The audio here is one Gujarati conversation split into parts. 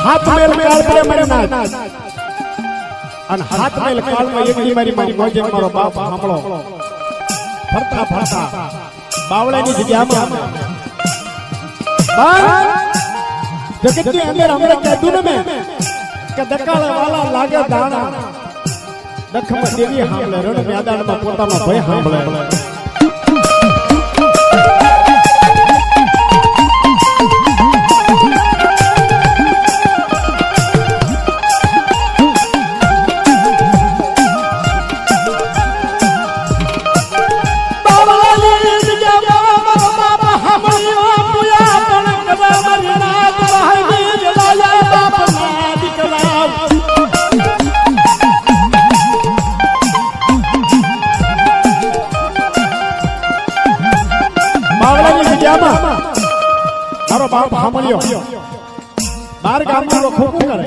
हाथ मेल काल पे मरे नाच अन हाथ मेल काल में एक मारी मोजे मारो बाप हमलो फरता फरता बावळे ની જગ્યામાં બાર जगत के अंदर हमरे कहदू ने में के दकाळे वाला लागे दाना दखम देवी हांभळे रण मैदान में पोतानो भय हांभळे मारो बाप हामलियो बार गाम में खूब करे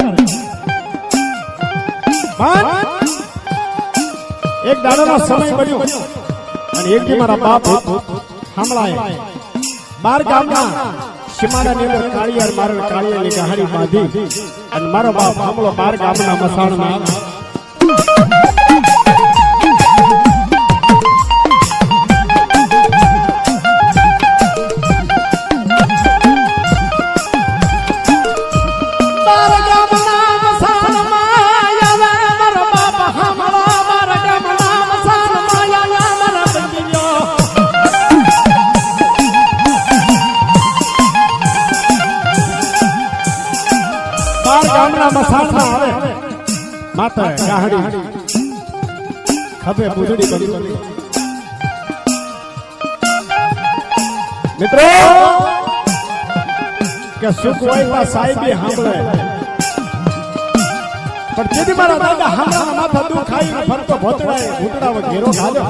एक दादा ना समय बन्यो અને એક દી મારા બાપ હામળાએ બાર ગામના સીમાડા ની અંદર કાળિયાર મારે કાળિયાની કહાણી બાંધી અને મારો બાપ હામળો બાર ગામના મસાણમાં मसान में आवे माता गाहड़ी खबे बुजड़ी बनी मित्रों के सुख होय ता साहिबी हांभळे पर जेदी मारा दादा हामला माथा दुख खाई फरतो भोतड़ाए घूटड़ा व घेरो घालो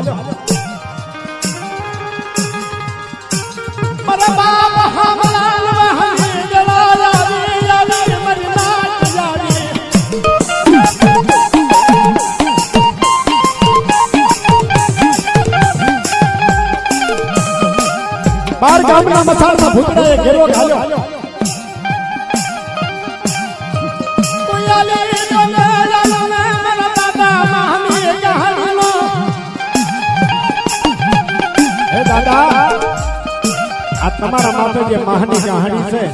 मारा बाप हामला वहां जलाया बार गामना मसाल में भूतड़ाए घेरो घालो कोयाले तने लाने मेरा दादा महानी कहानी लो ए दादा आ तुम्हारा माथे जे महानी कहानी छे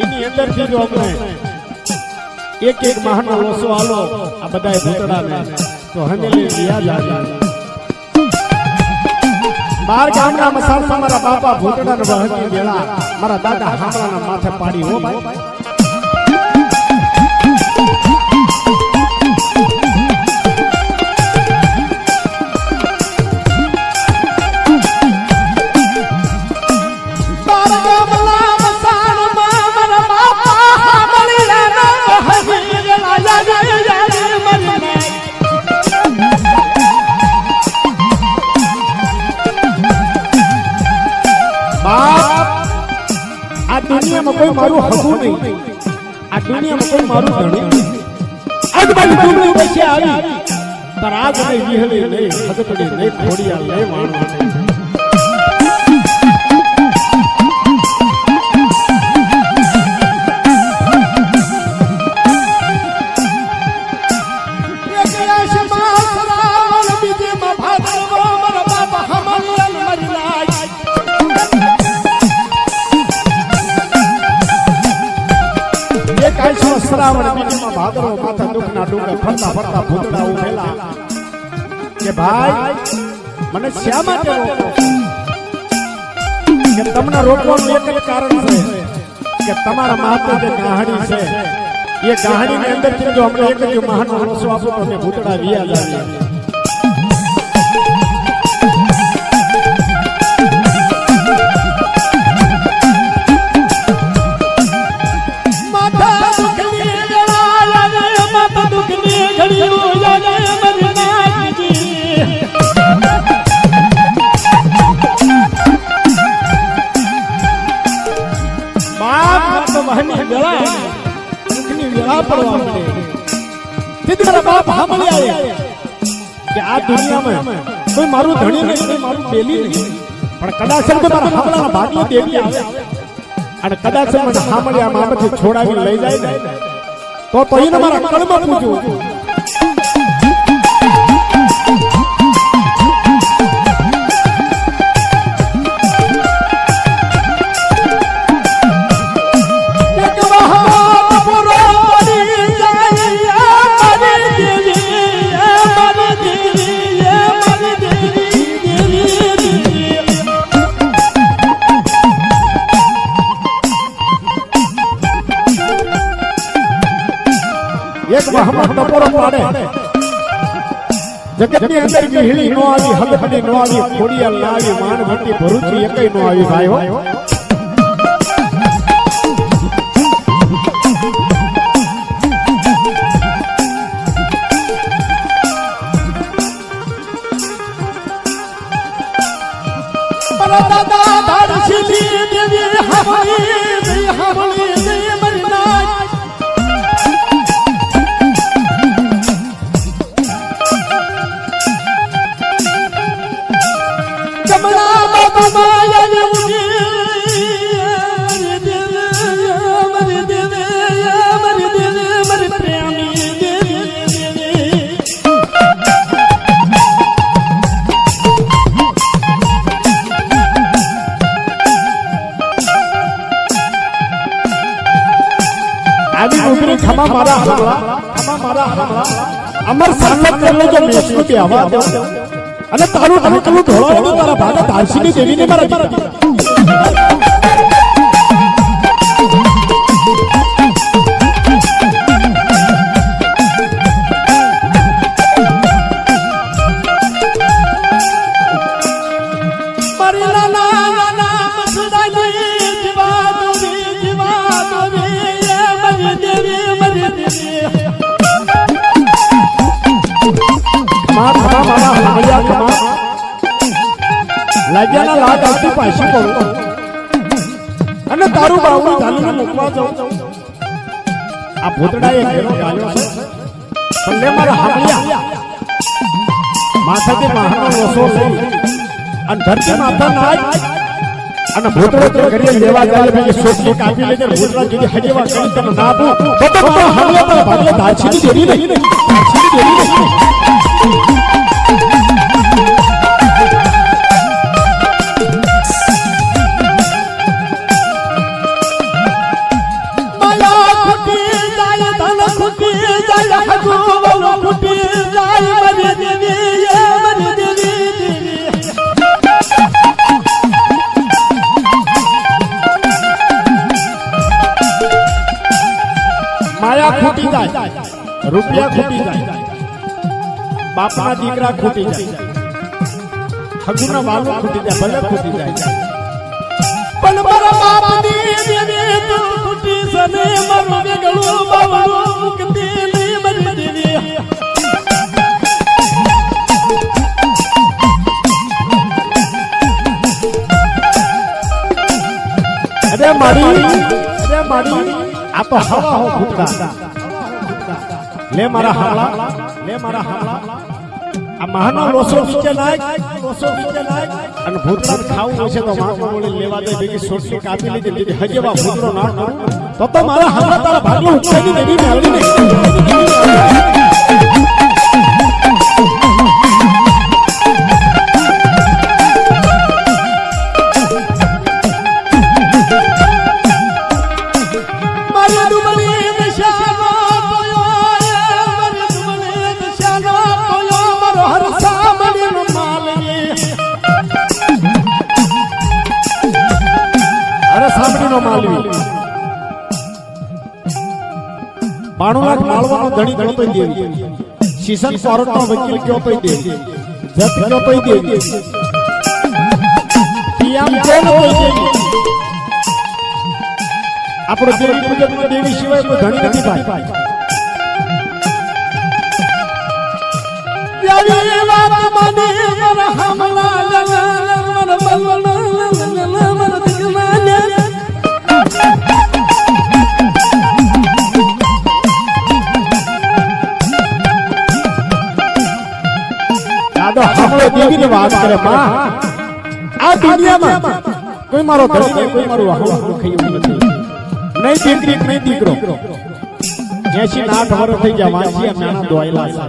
इनी अंदर थी जो हमने एक एक महान लोसो आलो आ बधाए भूतड़ा ने तो हमें ले लिया जाए बार गामना मसाल में मारा बापा भूतड़ा ने वहती बेला मारा दादा हामला ना माथे पाड़ी हो भाई दुनिया में कोई मारू हकू नहीं आ दुनिया में कोई मारू धणी आज बाली तुमने पैसे आवी पर आज नहीं विहले नहीं हदपड़ी नहीं खोड़िया नहीं वाण श्रावण बीच में भादरो माथा दुख ना डूंगे फरता फरता भूतड़ा उभेला के भाई मने श्या माटे रोको के तमने रोकવાનું એક જ કારણ છે કે તમારા માથે જે ગાહડી છે એ ગાહડી ની અંદર થી જો આપણે એક જ મહાન વરસો આપો તો ભૂતડા વિયા જાય बाप हामले आए कि आ दुनिया में कोई मारू धणी नहीं कोई मारू बेली नहीं पर कदाच मारा हामला भाग्य देवी आवे અને કદાચ મને સાંભળ્યા મામાંથી છોડાવી લઈ જાય ને તો એને મારા કળમાં પૂછું એક વહમત ટપોરો પાડે જગતની અંદર વિહળી નો આવી હલહડી નો આવી ખોડિયાલ ના આવી માનભટ્ટી ભરૂચી એકઈ નો આવી ભાઈ હો દાદા ધારસી દેવી હમણી ખમા મારા અમર સાલત કરલો જો મેસનો કે આવા દો અને તારું ઢાકલું ઢોળાવો તારા ભાગા ધારસીની દેવીને મારા લાગ્યાના લાગ આવતી પાછી પડું અને તારું બાવડું ધાલીને મૂકવા જાઉં આ ભૂતડાએ ઘેરો ગાલ્યો છે પણ લે મારા હામલિયા માથાથી મહાનો ઓસો લઈ અને ધરતી માથા નાય અને ભૂતડો તો ઘરે લેવા જાય ભાઈ સોચી કાપી લેજે ભૂતડા કીધી હજેવા કરી તને ના આપું તો હામલિયા તારા ભાગલે ધારસીની દેવી નહીં ધારસીની દેવી નહીં માયા ખૂટી જાય રૂપિયા ખૂટી જાય બાપના દીકરા ખૂટી જાય હગુના વાલો ખૂટી જાય ભલે ખૂટી જાય પણ મારા બાપની દેવી તો ખૂટી સને મારું વેગળું બાવળું મુકતી નહીં મરી દેવી અરે મારી આ તો હવા હો ભૂતડા લે મારા હામલા આ મહાનો લોસો નીચે નાય અને ભૂતડા ખાવું હશે તો માથો મોળી લેવા દે ભેગી સોટલી કાપી લીધી હજેવા ભૂતડો ના કરું તો મારા હામલા તારા ભાગલો ઉઠાવી દેવી મેળવી ને બાણુલાખ માળવાનો ધણી ગણતો દેવી શીશન કોર્ટનો વકીલ કયો પઈ દેવી જજ કયો પઈ દેવી પીએમ જેલ પઈ દેવી આપણો દેવી પૂજક દેવી સિવાય કોઈ ધણી નથી ભાઈ દેવી વાત મને મર હમલા લલન મર બલન મર દિલમાને દાદો હમલો દેવીની વાત કરે માં આ દુનિયામાં કોઈ મારો ધણી નહીં, કોઈ મારું હાવું ખાયું નથી, નહીં દીકરી નહીં દીકરો. 80 ના 8 વર્ષ થઈ ગયા વાંચી નાના દોયલા છે.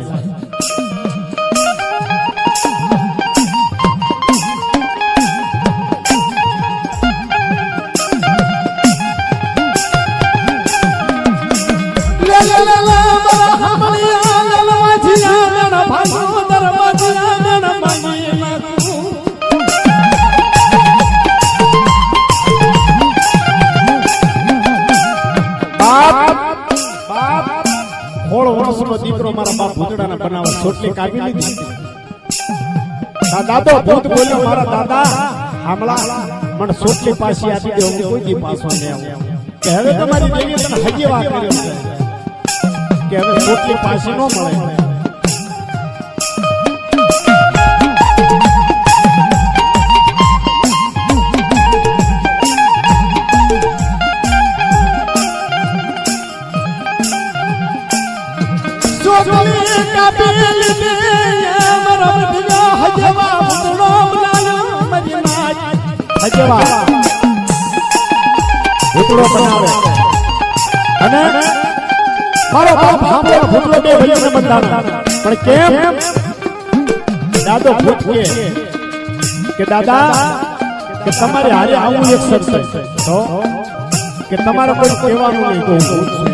દીકરો મારા બાપ ભૂતડાને બનાવવા સોટલી કાઢી લીધી. દાદા તો ભૂત બોલ્યો, મારા દાદા હામલા મને સોટલી પાછી આપી દે, હું કોઈ દી પાછો ન આવું. કે હવે તમારી દેવીએ તને હજી વાત કર્યો છે કે હવે સોટલી પાછી ન મળે. ભૂતડો બનાવે અને મારો બાપ આપણો ભૂતડો બે ભાઈઓને બંધાવે. પણ કેમ? દાદો ભૂત કે દાદા કે તમારે હારે આવું એક શરત છે તો કે તમારે કોઈ કહેવાનું નહીં, કોઈ ભૂત છે.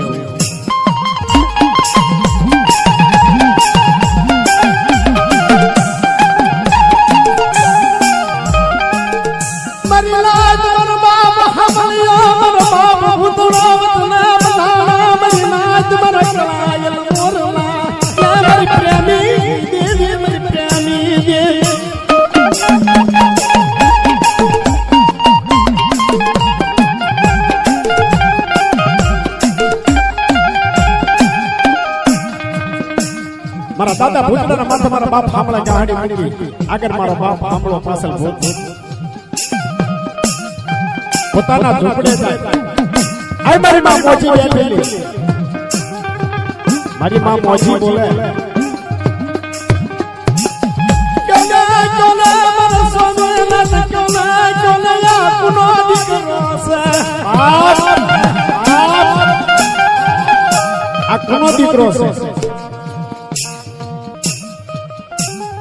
મારા દાદા ભૂતડાના માથે મારા બાપ હામલા ગાડી મૂકી, આગળ મારો બાપ હામલો પાછળ ભૂત. પોતાના ઝૂંપડે જાય. આય મારી માં મોજી બેઠેલી, મારી માં મોજી બોલે આ કોનો દીકરો છે?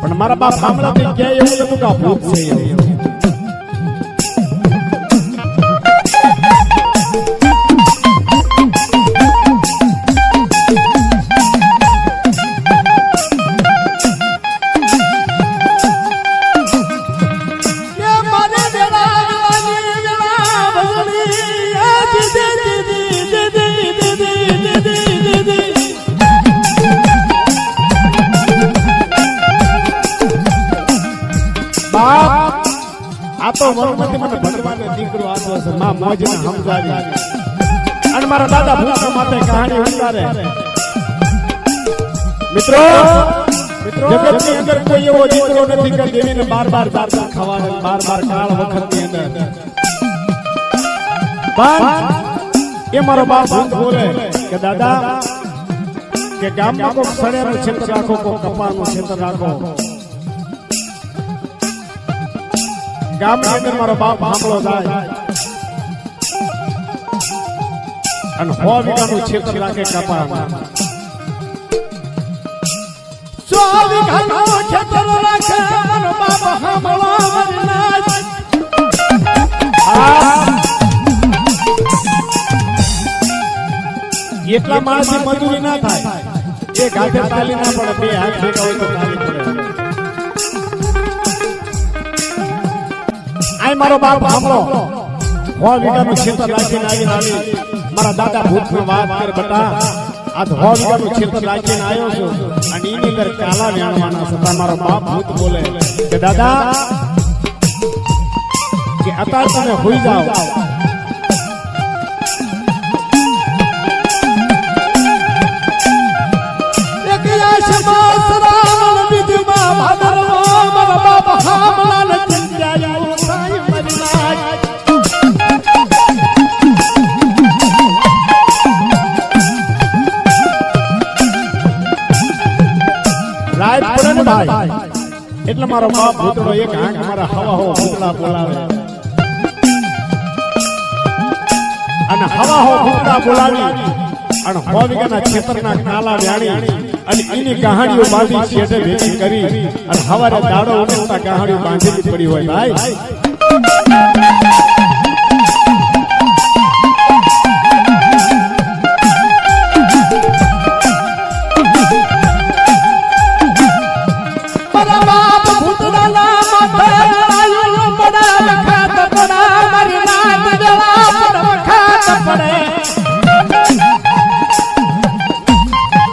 પણ મારા બાપ હામલા થી ક્યાં એવું હતું કે ભૂત છે. આ તો વરુણથી મને ભગવાનનો દીકરો આપ્યો છે, માં મોજને સમજાવી. અને મારા દાદા ભૂતના માથે કહાણી ઉતારે. મિત્રો જગતની અંદર કોઈ એવો દીકરો નથી કે દેવીને બાર દાદા ખાવાનો, બાર કાળ વખતની અંદર. પણ એ મારો બાપ ભૂત બોલે કે દાદા કે ગામમાં કોઈ સળિયાનું ક્ષેત્ર રાખો, કોઈ કપાળનું ક્ષેત્ર રાખો. ગામની અંદર મારો બાપ હામલો જાય અને 100 વીઘાનું ક્ષેત્ર રાખે કપાળમાં. 100 વીઘાનું ક્ષેત્ર રાખે મારો બાપ હામલો એટલા માણસની મજૂરી ના થાય. એક હાથે તાલી ના પડે, બે હાથ ભેગા હોય તો તાલી પડે. આય મારો બાપ હામલો 100 વીઘાનું ક્ષેત્ર રાખીને આવી મારા દાદા ભૂતને વાત કર બેટા, આ 100 વીઘાનું ક્ષેત્ર રાખીને આવ્યો છું અને એની અંદર કાલા વેણવાના છે. મારો બાપ ભૂત બોલે કે દાદા કે અત્યારે તમે હોઈ જાઓ. એટલે મારો બાપ ભૂતડો એક આંખ મારા હવા હવા ભૂતડા બોલાવે અને હવા હો ભૂખડા બોલાવી અને હોવિકાના ખેતરના કાલા વ્યાણી અને એની કહાણીઓ બાંધી છેટે ભેગી કરી અને હવારે દાડો ઉડતા કહાણીઓ બાંધેલી પડી હોય ભાઈ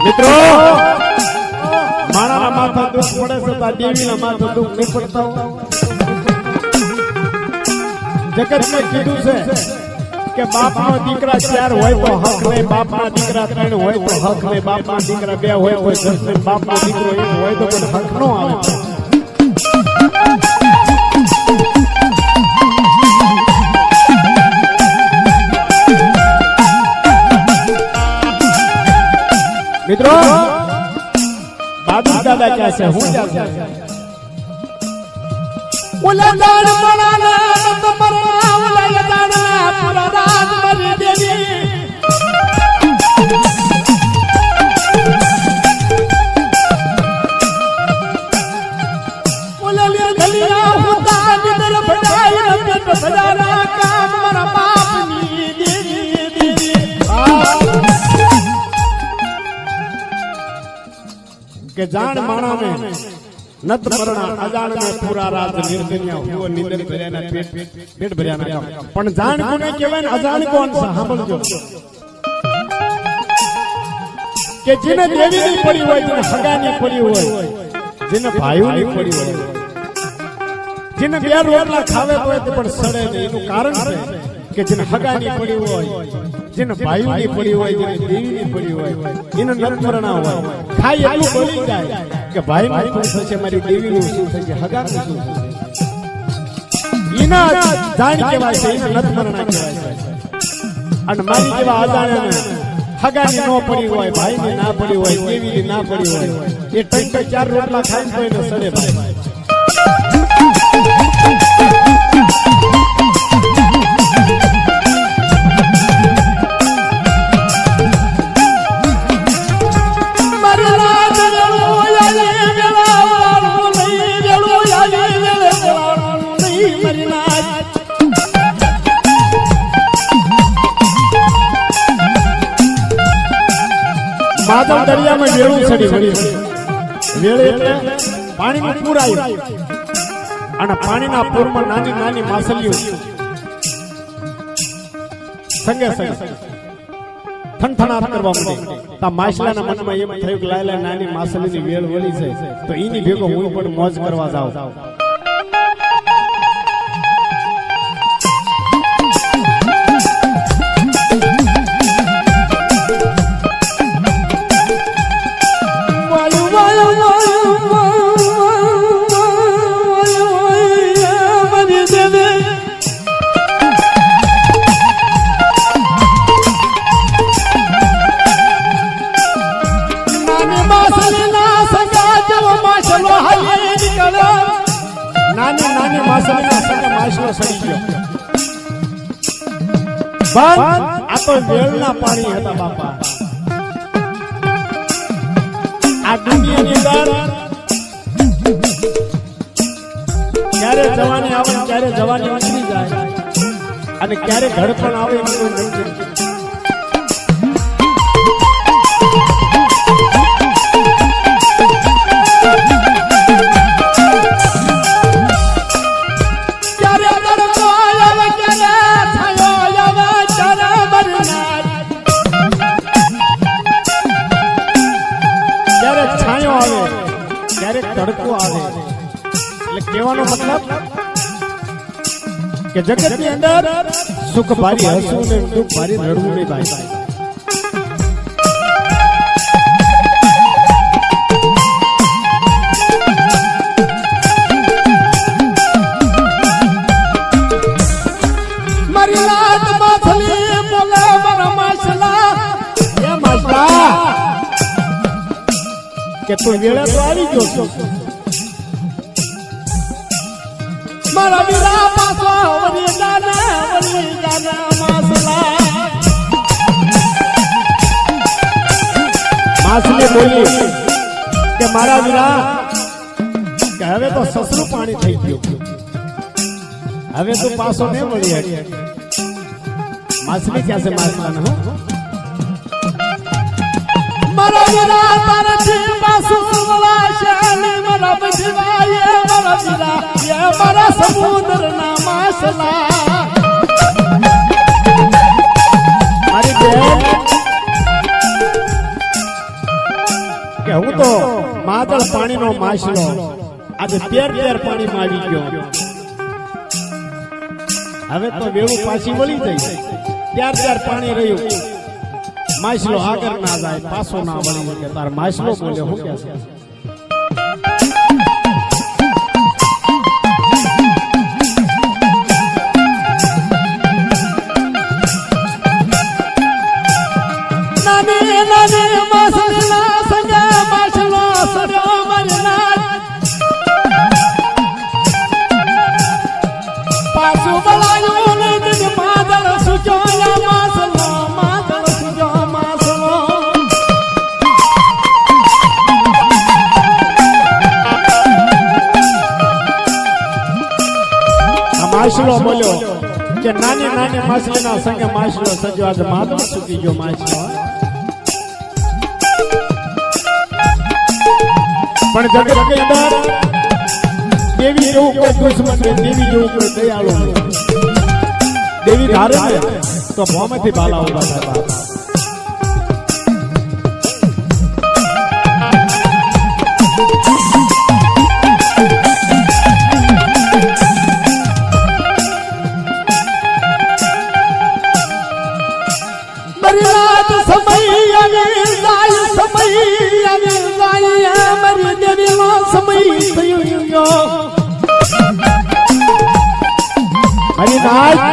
મિત્રો મારા માથા દુઃખ પડે છે તો દેવીના માથા દુઃખ નહીં પડતા જગતને કીધું છે કે બાપનો દીકરા 4 હોય તો હક નહીં, બાપના દીકરા 3 હોય તો હક નહીં, બાપના દીકરા 2 હોય તો હક નહીં, બાપનો દીકરો 1 હોય તો પણ હક નો આવે. મિત્રો બહાદુર દાદા ક્યાં છે હું ક્યાં છે ઓલા દાડ મણાના નત મરણા ઓલા દાડના પૂરા રાત મરી દેવી ઓલા લે ગલિયા હોતા નિદર ભડાઈ રત ભડાના કામ મારા બાપની દેવી કે જાણ માણાને નત મરણા અજાણ ને પૂરા રાત નિર્દન્યા હુઓ નિંદર ભર્યાના પેટ ભર્યાના પણ જાણ કોને કહેવાય ને અજાણ કોણ છે સાંભળજો કે જેને દેવીની પડી હોય જેને હગાની પડી હોય જેને ભાઈઓની પડી હોય જેને બે રોટલા ખાવે તો પણ સડે નહીં એનું કારણ છે કે જેને હગાની પડી હોય જેને ભાઈઓની પડી હોય જેને દેવીની પડી હોય એને નત મરણા હોય ખાય એટલું બોલી જાય કે ભાઈ મારું શું થશે મારી દેવીનું શું થશે હગાનું શું થશે એના જાણ કહેવાય છે એને નત મરણા કહેવાય છે અને મારી જેવા અજાણ્યાને હગાની ન પડી હોય ભાઈની ના પડી હોય દેવીની ના પડી હોય એ 3-4 રોટલા ખાઈને તો એને સડે ભાઈ માધવ દરિયામાં વેળું ચડી વેળે એટલે પાણીનું પૂર આવ્યું અને પાણીના પૂરમાં નાની નાની માછલીઓ સંગે સંગે થનથનાટ કરવા માંડી. તા માછલાના મનમાં એમ થયું કે લાયલા નાની માછલીની વેળ વળી છે તો એની ભેગો હું પણ મોજ કરવા જાઉં. નાની નાની માછલીના સંગે માછલો સડી ગયો. બંધ આ તો વેળના પાણી હતા બાપા. આ દુનિયાની અંદર ક્યારે જવાની આવે ક્યારે જવાની ઉતરી જાય અને ક્યારે ઘડપણ આવે એનું કોઈ નક્કી નથી. તડકો આવે એટલે કહેવાનો મતલબ કે જગતની અંદર સુખ ભારી હસવું ને દુઃખ ભારી રડવું નહીં ભાઈ. મારી લાત માછલી બોલે મારા માછલા એ માછલા કે તું વેળા તો આવી ગયો છો મારા વીરા પાછો વળી જાના માસલા માસને બોલી કે મારા વીરા કે હવે તો સસરું પાણી થઈ ગયું, હવે તું પાછો નહીં મળી હરી. માસની ક્યાં છે માસલા હો મારા વીરા તારથી પાછું મળશે ને મારા બજવાય મારા વીરા એ મારા સમુદ્રના માસલા. મારી બેન કે હું તો માદળ પાણીનો માછલો આજે તેર પાણીમાં આવી ગયો. હવે તો વેળું પાછી વળી જાય, ત્યાર પાણી રહ્યું. માછલો આગળ ના જાય, પાછો ના વળી શકે. તાર માછલો બોલે હું કે છે નાની નાની માસલા સંગે માછલો સડ્યો મરના પાછું બળાયું ને દિન માદળ સુજોયા માછલો માદળ સુજો માછલો. માછલો બોલ્યો કે નાની નાની માછલીના સંગે માછલો સજ્જો આજે માદળ સૂકી ગયો. માછલો પણ જગત ની અંદર દેવી જેવું કોઈ દુશ્મન નહીં, દેવી જેવું કોઈ દયાળુ નહીં. દેવી ધારે ને તો ભોમાંથી બાલા ઉભા થતા. બરિયાત સમય આવી જાય, સમય આવી જાય મારી દેવીનો સમય થયો ગયો. મારી નાય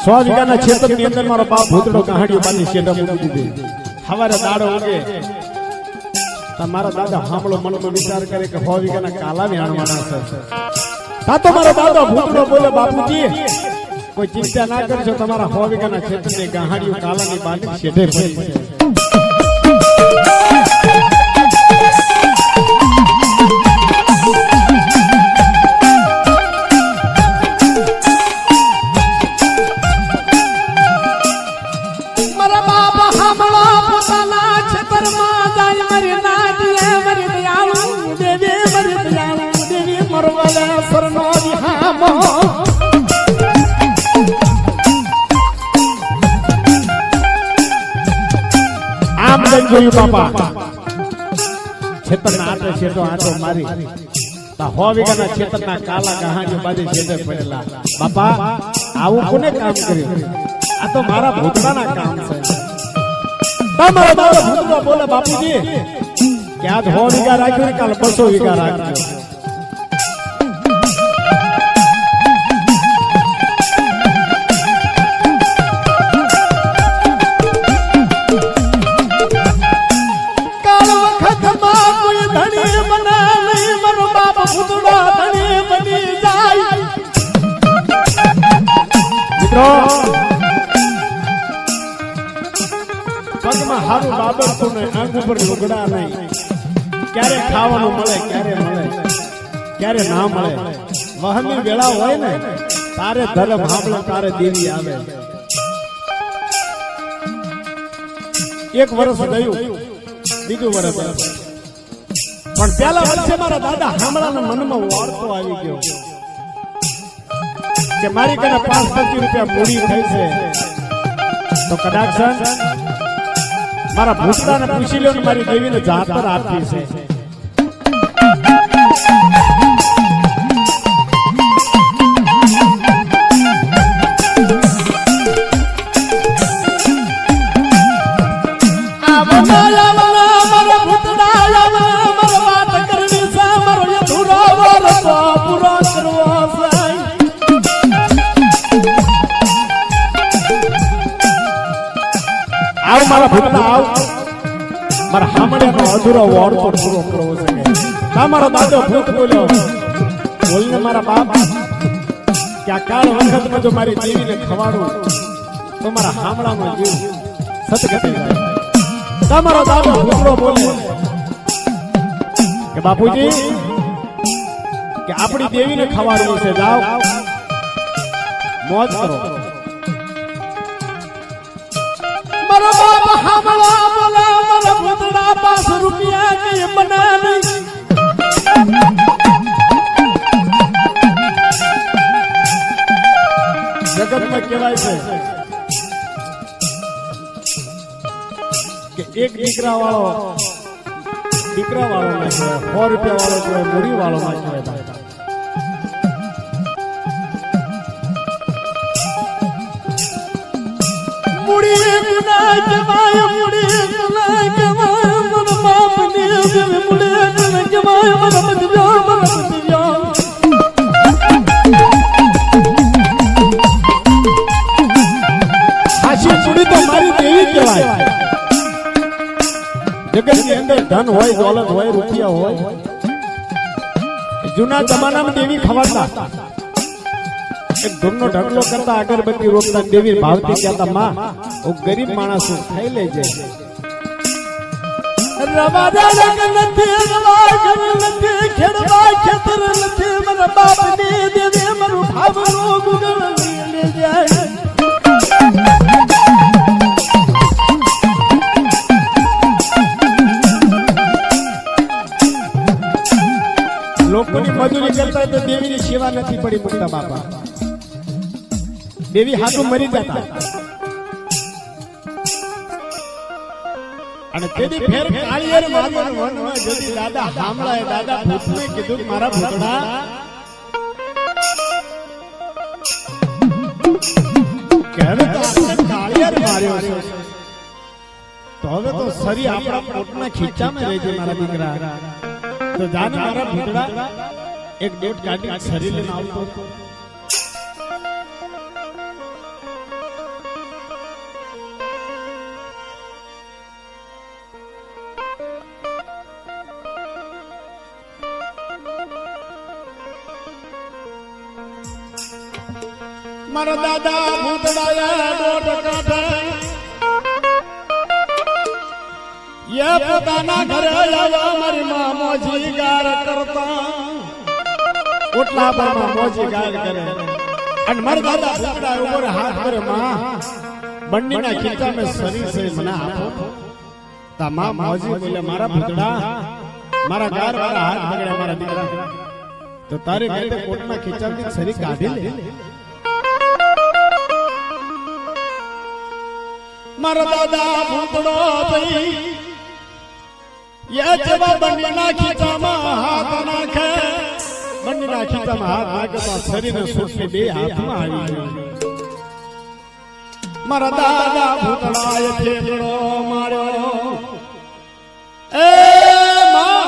100 વીઘાના ક્ષેત્રની અંદર મારો બાપ ભૂતડો કહાડીઓ બાંધી શેઢા મૂકી દીધી. સવારે દાડો ઉગે તમારા દાદા હામળો મનમાં વિચાર કરે કે 100 વીઘાના કાલા વેણવાના છે. તા તો મારો દાદો ભૂતડો બોલે બાપુજી કોઈ ચિંતા ના કરશો, તમારા 100 વીઘાના ક્ષેત્રની કહાડીઓ કાલાની બાંધી શેઢે પડી છે. મારા બાપ હામળો પોતાના ક્ષેત્રમાં જાય મારી નાદીએ મારી દયાળુ દેવી મારી દયાળુ દેવી મરવાલે સરનો વિહામો. આમ જોયું બાપા ક્ષેત્રના આટે શેઠો આટો મારી 100 વીઘાના ક્ષેત્રના કાલા કહાણીઓ બાંધી શેઠે પડેલા. બાપા આવું કોને કામ કર્યું? આ તો મારા ભૂતડાના કામ છે. તમારો દાદો ભૂતડો બોલે બાપુજી કે આજ 100 વીઘા રાખ્યું, કાલ 200 વીઘા રાખ્યો. કાળ વખતમાં કોઈ ધણી બને નહીં, મારો બાપ ભૂતડો ધણી બની જાય. મિત્રો પગમાં હારું બાબરતું નહીં, આંખ ઉપર લુગડા નહીં. ક્યારે ખાવાનું મળે, ક્યારે ના મળે. વહનની વેળા હોય ને તારે ધર્મ સાંભળે, તારે દેવી આવે. એક વર્ષ ગયું, બીજું વર્ષ પણ પેલા વર્ષે મારા દાદા હામળાના મનમાં વાળતો આવી ગયો કે મારી કને 5-25 રૂપિયા મૂડી થઈ છે તો કદાચ મારા ભૂતડાને પૂછી લ્યો ને મારી દેવીને જાતર આપી છે. આવ મારા ભૂતડા આવ, મારા હામળેનો અધૂરો વાર્તો પૂરો કરવો છે. મારો દાદો ભૂત બોલ્યો, બોલને મારા બાપ કે આ કાળ વખતમાં જો મારી દેવીને ખવાડું તો મારા હામળાનો જીવ સદગતિ જાય. તમારો દાદો ભૂતળો બોલે કે બાપુજી કે આપણી દેવીને ખવાડવું છે, જાઓ મોજ કરો. મારા બાપ હામળા બોલા મારા ભૂતડા 5 રૂપિયા કે બનાવી જગતમાં કહેવાય છે કે એક દીકરા વાળો ના કહેવાય, 100 રૂપિયા વાળો કહેવાય, મૂડી વાળો ના કહેવાય. મુડી ગુના કમાય મુડી ગુના કમાય મન બાપ ને મુડી ગુના કમાય મન બદલ્યો હાશી મુડી તો મારી દેવી કહેવાય. જગતની અંદર ધન હોય, દોલત હોય, રૂપિયા હોય, જૂના જમાનામાં દેવી ખવાડતા. એક ધૂળનો ઢગલો કરતા, અગરબત્તી રોકતા, દેવી ભાવતી કહેતા માં હું ગરીબ માણસ છું, ખાઈ લેજે. રવાદા રંગ નથી રવા ઘર નથી ખેડવા ખેતર નથી મારા બાપ ને દેવે મારું ભાવનો ગુગળ લે જાય. લોકોની મજૂરી કરતા તો દેવીની સેવા નથી પડી મૂકતા બાપા. દેવી હાથું મરી જતા અને તેની ફેર કાળિયેર માગણ વનમાં જતી દાદા હામળાએ દાદા ભૂતને કીધું મારા ભૂતડા કે હવે તો આપણે કાળિયેર માર્યો છે તો હવે તો સરી આપણા પોટના ખીચામાં રહેજે મારા દીકરા. તો જાને મારા ભૂતડા એક ડોટ કાઢી સરી લઈને આવતો હતો. મારા દાદા ભૂતડાયા ડોટ કાઢે યે પોતાના ઘરે આવ્યા મારી માં મોજી ગાર કરતા ઓટલા પર મોજી ગાર કરે અને મારા દાદા ભૂતડા ઉપર હાથ કરે માં બંડીના ખીચામાં સરી છે મને આપો. તા માં મોજી બોલે મારા ભૂતડા મારા ગાર વાળા હાથ પકડ્યા મારા દીકરા તો તારે કઈ કોટના ખીચામાંથી સરી કાઢી લે. મારા દાદા ભૂતડો થઈ યે જેવા બંડીના ખીચામાં હાથ નાખે બંડીના ખીચામાં હાથ નાખે તો શરીરને સુટલી બે હાથમાં આવી ગઈ. મારા દાદા ભૂતડાએ થેબડો માર્યો એ માં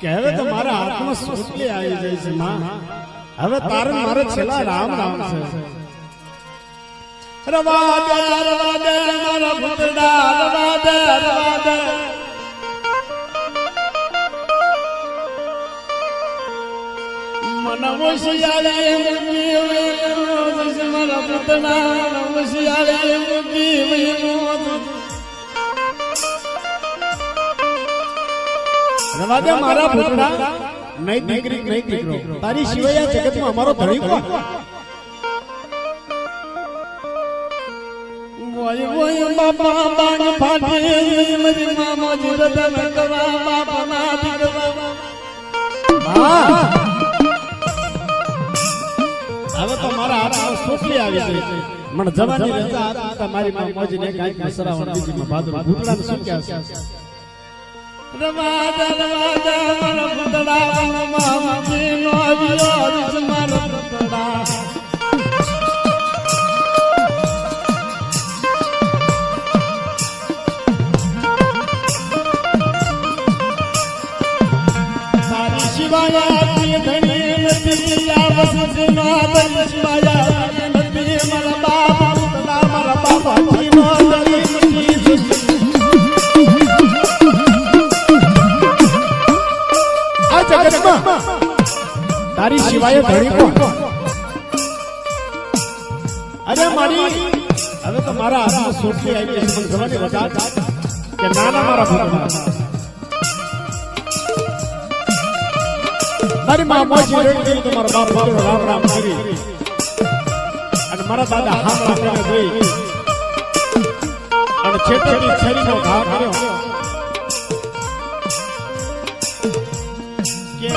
કે હવે તો મારા હાથમાં સુટલી આવી જાય છે માં, હવે તારે મારે છેલ્લા રામ રામ છે. રવા દે મારા ભૂતડા રવા દે મને હોશિયારી મૂકી મારા ભૂતડા હોશિયારી મૂકી રવા દે મારા ભૂતડા, નહીં દીકરી નહીં દીકરો, તારી સિવાય આ જગતમાં અમારો ધણી કોણ? ઓય બાપા બાંગ ફાટી મારી મામો જીરદન કરવા બાપા ના દીકરા હવે તો મારા હાથમાં સુટલી આવી ગઈ છે. મને જવાની રજા હતી તમારી માં મોજીને કાંઈક મસરાવણ બીજીમાં ભાદરો ભૂતડાને શું કહેશે? રવા દે મારા ભૂતડા મામજી નો આવ્યો મારા ભૂતડા શિવાયા ધણી નથી આવસ જનાબ શિવાયા નથી મારા બાપ મારા બાપા નો ધણી નથી. આ જગતમાં તારી સિવાય ધણી કોણ? અરે મારી હવે તો મારા હાથમાં સોટલી આવી છે મને જવાની રજા કે નાના મારા ભૂતમાં મારી માં મોજી રેડી તો મારા બાપ ભગવાન રામ રામ કરી અને મારા દાદા હામલા કરીને ગઈ અને છેતરની છરીનો ઘા કર્યો કેમ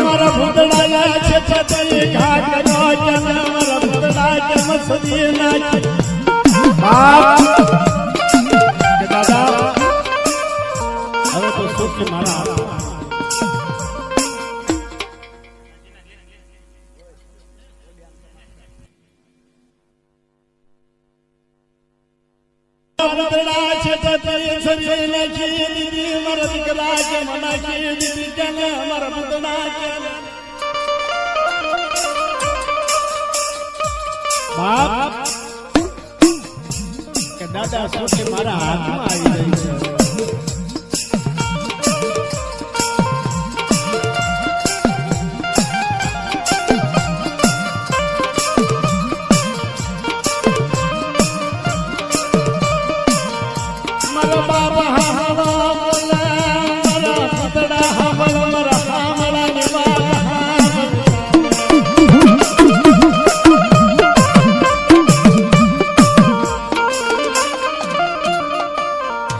મારા ભૂતડાયા છે છતરી ઘા કર્યો કેમ મારા ભૂતડા કેમ સદી નાખી બાપ કે દાદા હવે તો સુખી મારા ભૂતડા છે છતરી સદી નાખી દીદી મારા દીકરા કેમ નાખી દીદી કેમ મારા ભૂતડા કેમ બાપ કે દાદા સોટલી મારા હાથમાં આવી રહી છે મારા બાબા હાવા મારા ભૂતડા હાવળ મારા હામળા ની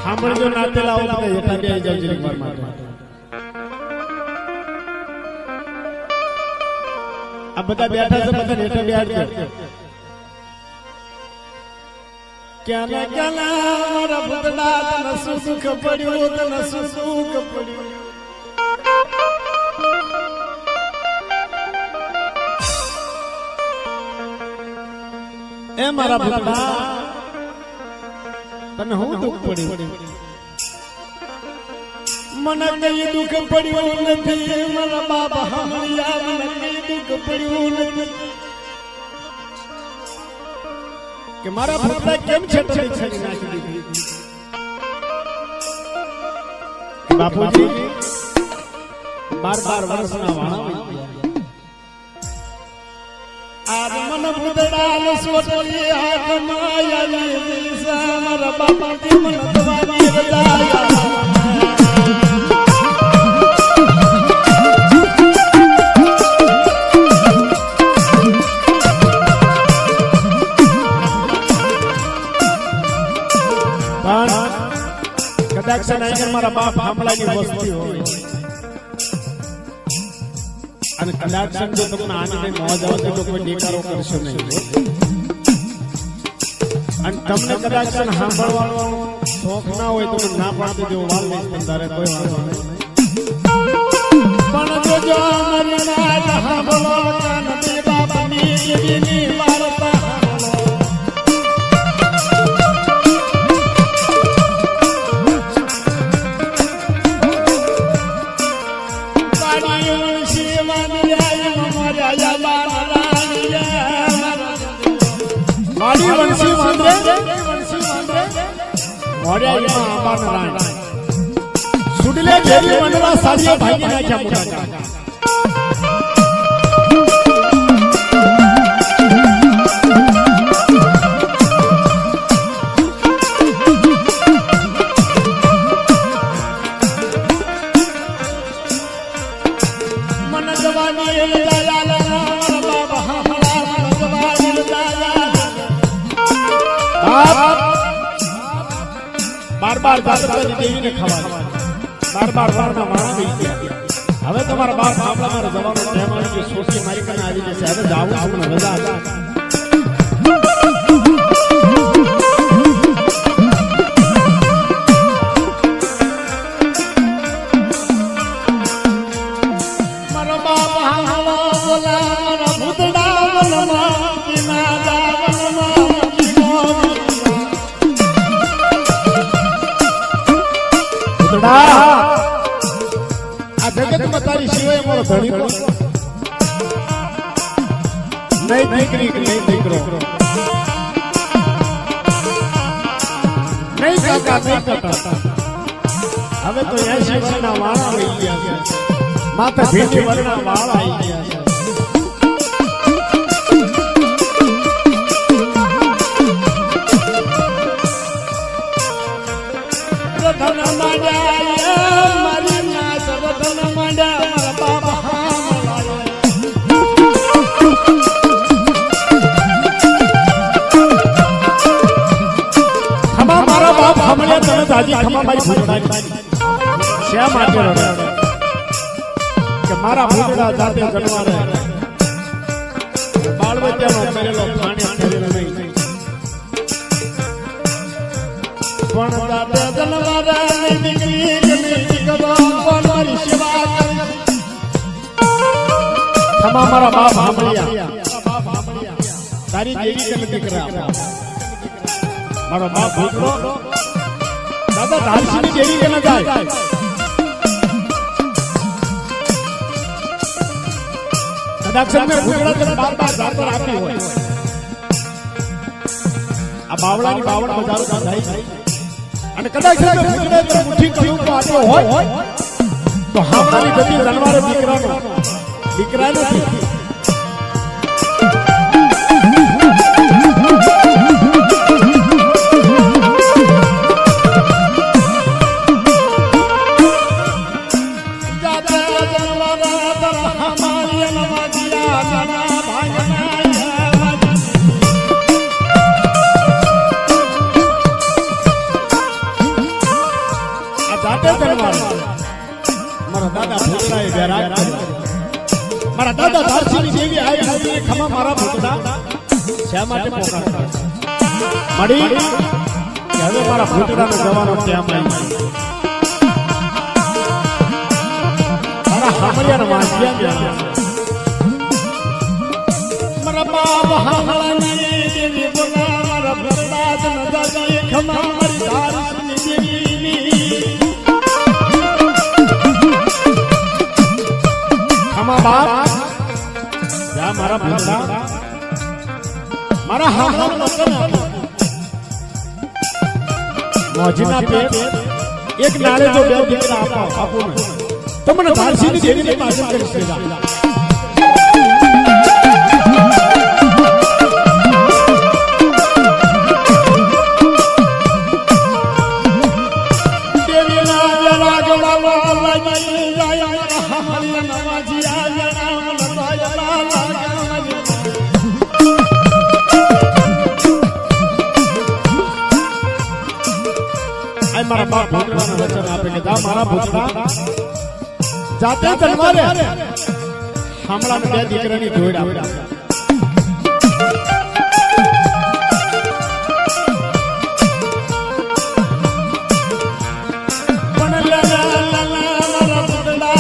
સાંભળજો નાતેલા આવો હેઠા બે જાવ જરી વાર માટે આ બધા બેઠા છે બધા હેઠા બેઠા ક્યાં ક્યાં મારા ભૂતડા તને શું સુખ પડ્યું તને શું સુખ પડ્યું એ મારા ભૂતડા તને હું દુઃખ પડ્યું મને કઈ દુઃખ પડ્યું નથી મારા બાબા હમણાં મને કઈ દુઃખ પડ્યું નથી કે મારા ભૂતડા કેમ છેતરી છરી નાખી દીધી બાપુજી 12 વર્ષના વાળા આજ મન ભૂતડા સોટલી હાથમાં આવી મારા બાપાજી મન દવાની રજાયા કદાચ મારા બાપ હામલાની વસ્તી હોય અને કદાચ જો તમને આની મોજ આવશે તો કોઈ દેખાડો કરશો નહીં અને તમને કદાચ સાંભળવાનો શોખ ના હોય તો ના પાડતી દેવો વાલ નહીં તારે કોઈ વાંધો નહીં પણ જોજો મારી ના સાંભળો નથી બાપની દેવીની વાર્તા સુડલે જેવી મંડળા સાડીઓ ભાગી નાખ્યા મોટા મન જવાની બાર દાદાની દેવીને ખાવા બાર વારના માણા થઈ ગયા હવે તમારા બાપ આપણા મારા જવાનો ટાઈમ આવી ગયો સોસી મારી કને આવી જશે હવે જાવું છું મને રજા મારો બાપ હાવા બોલા મારા ભૂતડા વનમાં કિના જાવનમાં આ જગતમાં તારી સિવાય મારો ધણી નહીં દીકરી નહીં દીકરો નહીં કાકા નહીં કાકા હવે તો 80 વર્ષના વાળા આવી ગયા છે માથે ભીંડી વરના વાળા આવી ગયા છે જાજી ખમા મારી ભૂતડાની શા માટે રડે કે મારા ભૂતડા જાતે જન્મારે બાળવત્યાનો કરેલો ખાણે કરેલો નહીં પણ જાતે જન્મારે દીકરી કે દીકરો કોણ મારી સેવા કરે ખમા મારા બાપ સાંભળ્યા તારી દેવી કે દીકરા મારો બાપ ભૂતડો દાદા ધારસીની દેવી કે ન જાય કદાચ મેં ભૂતડા તને બાર જાતર આપી હોય આ બાવળાની બાવળ બજારો થાય અને કદાચ મેં ભૂતડા તને મુઠ્ઠી કહ્યું તો આટલો હોય તો હામારી બધી જનવારે દીકરા નથી મારા દાદા ધારસીની દેવી આવી ખમા મારા ભૂતડા શા માટે પોકારતા મળી કે હવે મારા ભૂતડાનો જવાનો ક્યાં આવી મારા હામળિયાનો વાંચ્યા મારા બાપ હામળાની દેવી બોલા મારા ભૂતડા જન દાદી ખમા મારી ધારસીની દેવીની ખમા બાપ મારા ભૂતડા મારા હામળાનો વચન મોજીના પેટ એક નાળે જો બે દીકરા આપો તો મને ધારસીની દેવીને પાછળ કરીશ દેવી મારા બાપ ભૂતડાનું વચન આપે કે જા મારા ભૂતડા જાતે જન્મારે હામળાને બે દીકરાની જોડ આપે પણ મારા ભૂતડા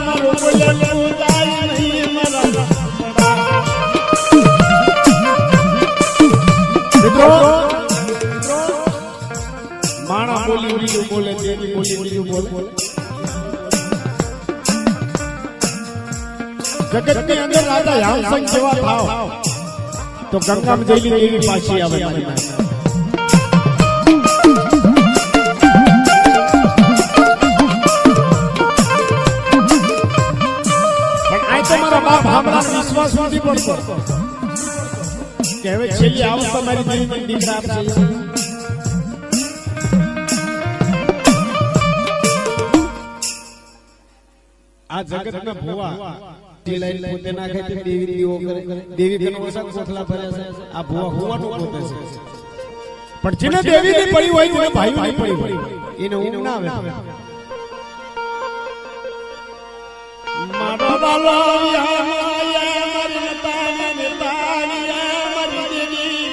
મારો બોલેલું જાય નહીં મારા મિત્રો માણા બોલી બીજું બોલે તેની બોલી બીજું બોલે જગતની અંદર રાજા યામસંગ જેવા થાવ તો ગંગામાં જઈલી દેવી પાછી આવે પણ આ તો મારા બાપ હામળાનો વિશ્વાસ નથી પડતો કે હવે છેલ્લી આવતા મારી દેવી દીકરા આપશે આ જગતના ભુવા ટીલાઈન પોતે નાખે તે દેવી દીવો કરે દેવી કનો ઓસા કોથલા ભર્યા છે આ ભુવા હોવાનું પોતે છે પણ જેને દેવી ની પડી હોય તેને ભાઈઓ ની પડી હોય એને ઊંઘ ના આવે મારો બાલો યા માયા મરી તાને તાનિયા મરી દેવી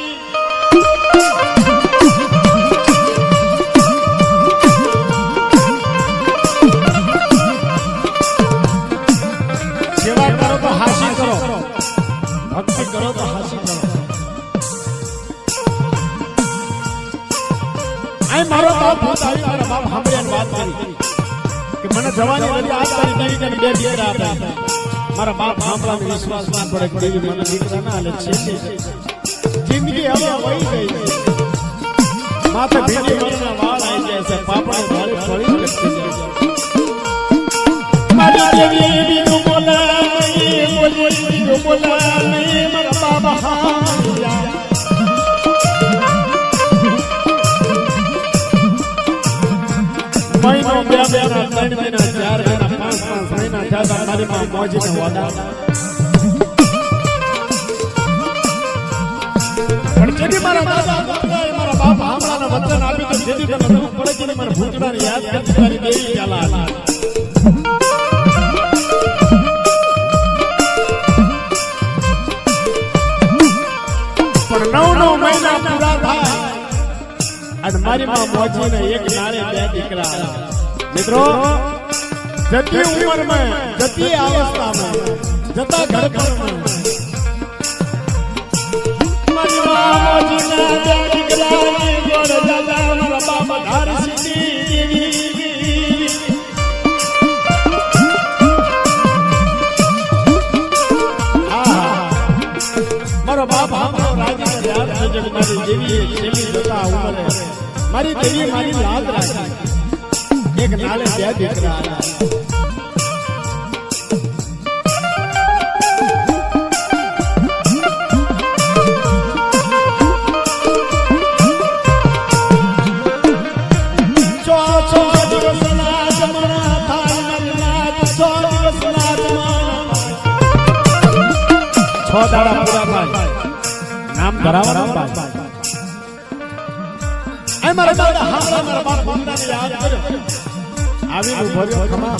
સેવા કરો તો હાસી કરો ભક્તિ કરો તો હાસી કરો આ મારો બાપ ભૂતાવી મારા બાપ સાંભળ્યા વાત કરી કે મને જવાની નથી આ તારી દેવી ને બે દીકરા આપ્યા મારા બાપ સાંભળવાનો વિશ્વાસ ના પડે કે દેવી મને દીકરા ના આલે છે જિંદગી હવે વહી ગઈ માથે ભીડી મરના વાળ આવી જાય છે પાપડે ધારે ફળી લખી જાય મારી દેવી બીજું બોલા નહીં બોલી બીજું બોલા નહીં મારા બાબા હામળિયા મહિનો બે મહિના 3 મહિના 4 મહિના 5 મહિના થયા મારી માં મોજીને વાદા પણ જેથી મારા દાદા મારા બાપ હામળાના વચન આપી તો જેથી તમે પડે મને ભૂતડાને યાદ કરતી તારી દેવી ચાલા પણ 9 મહિના પૂરા થાય અને મારી માં મોજીને એક નાળે 2 દીકરા મિત્રો જતી ઉંમરમાં જતી અવસ્થામાં જતા ઘડપણમાં મારી માં મોજીને 2 દીકરાની ગોળ દાદા મારા બાપા ઘર સીધી દેવી મારો બાપ આપણો રાજી યાદ સજગ મારી દેવી છેલ્લી જતા ઉંમરે મારી દેવી મારી લાજ રાખી એક નાલે 2 દીકરા દાડા પૂરા થાય નામ ધરાવવાનું એ મારા દાદા હામલા મારા બાપ ભૂંડાને યાદ કર્યો આવીને ભર્યો ખમા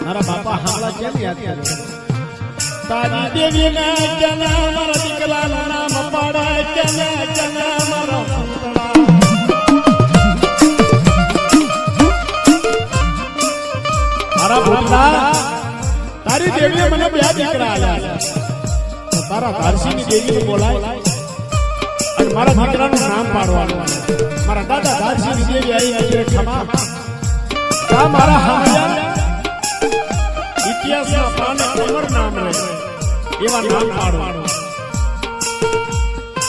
મારા બાપા હામલા કેમ યાદ કર્યો તારી દેવીને કેના મારા દીકરાનું નામ પાડે કેના મારા ભૂંડા મારા ભૂંડા તારી દેવીએ મને 2 દીકરા આલ્યા તો તારા ધારસીની દેવીને બોલાય અને મારા દીકરાનું નામ પાડવાનું મારા દાદા ધારસીની દેવી આવી નજરે ખમા કા મારા હામયા ઇતિહાસના પાને અમર નામ રહે એવા નામ પાડવાનું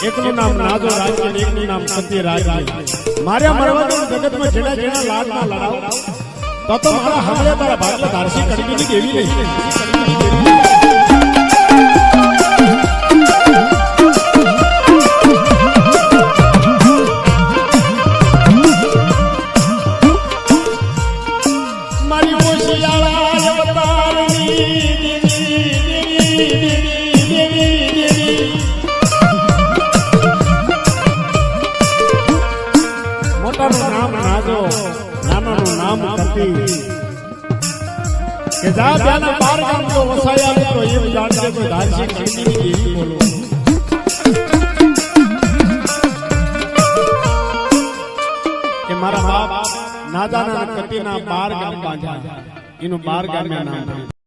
એકનું નામ નાજો રાજ્ય એકનું નામ સત્ય રાજ્ય મારે મરવાનું જગતમાં જેના જેના લાડમાં લડાવ તો મારા હામયા તારા ભાગલા ધારસી કડબીની દેવી નહીં કે જા ત્યાંના 12 ગામ તો વસાયા તો એમ જાણજે તો ધારસી કડબીની દેવી બોલો કે મારા બાપ નાદાના કતીના 12 ગામ બાંધ્યા એનું 12 ગામના નામ